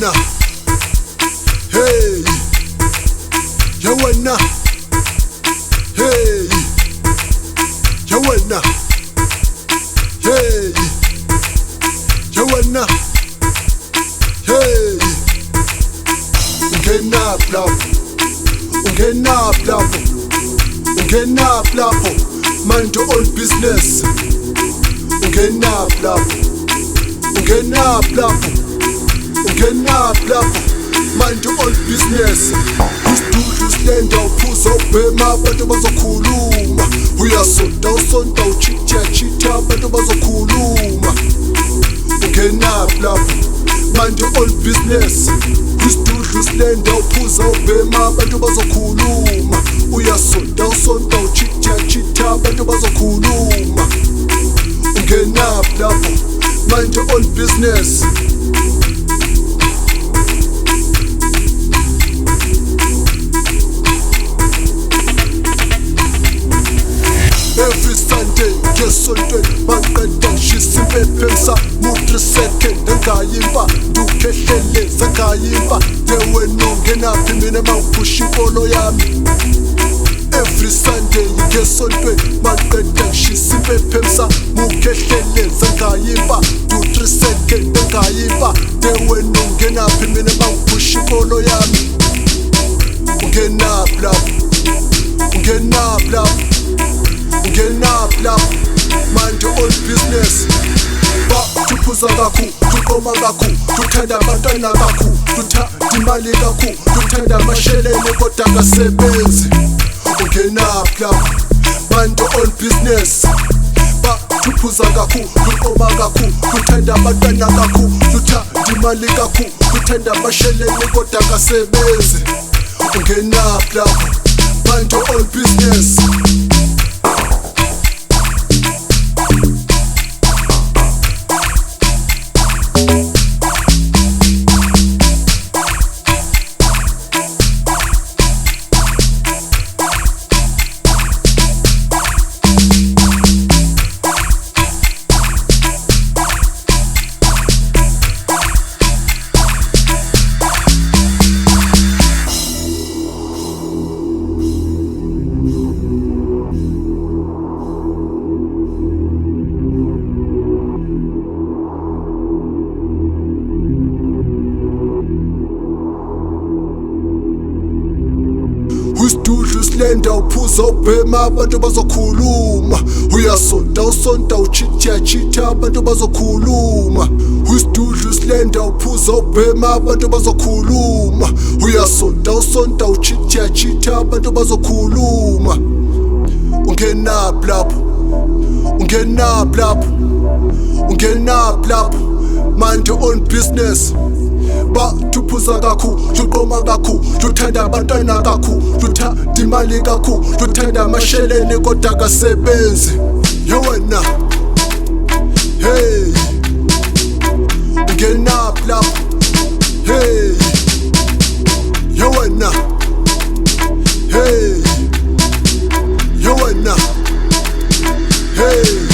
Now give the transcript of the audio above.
wena, hey, ya wena, hey, ya wena, hey, ya wena, hey. Ungena lapho, mind your own business. Ungena lapho, mind your own business. Isidudlu silenda uphuza ubhema abantu bazokhuluma. Uyasonta uchitha abantu bazokhuluma. Ungena lapho, mind your own business. Isidudlu silenda uphuza ubhema abantu bazokhuluma. Uyasonta uchitha abantu bazokhuluma. Ungena lapho, mind your own business. Every Sunday, ngesontweni baqeda shisa impepha mu3 second engayimba dukhehlele zangayimba yewe nongenaphi mina mawuphusha impolo yami. Every Sunday, ngesontweni baqeda shisa impepha mukhehlele zangayimba du3 second engayimba yewe nongenaphi mina mawuphusha impolo yami. Ungenaphi lapho, mind your own business. Tuphuza kakhu, tuqoma kakhu, tuthanda abantwana kakhu, tuthanda imali kakhu, tuthanda amashelene kodwa kasebenzi. Ungenaphi lapho, mind your own business. Tuphuza kakhu, tuqoma kakhu, tuthanda abantwana kakhu, tuthanda imali kakhu, tuthanda amashelene kodwa kasebenzi. Ungenaphi lapho, mind your own business. Isidudlu silenda uphuza ubhema abantu bazokhuluma. Uyasonta uchitha abantu bazokhuluma. Isidudlu silenda uphuza ubhema abantu bazokhuluma. Uyasonta uchitha abantu bazokhuluma. Ungenaphi lapho, mind your own business. Tuphuza kakhu, tuqoma kakhu, tuthanda abantwana kakhu, tuthanda imali kakhu, tuthanda amashelene kodwa kasebenzi. Ya wena, hey, ungenaphi lapho, hey, ya wena, hey, ya wena, hey.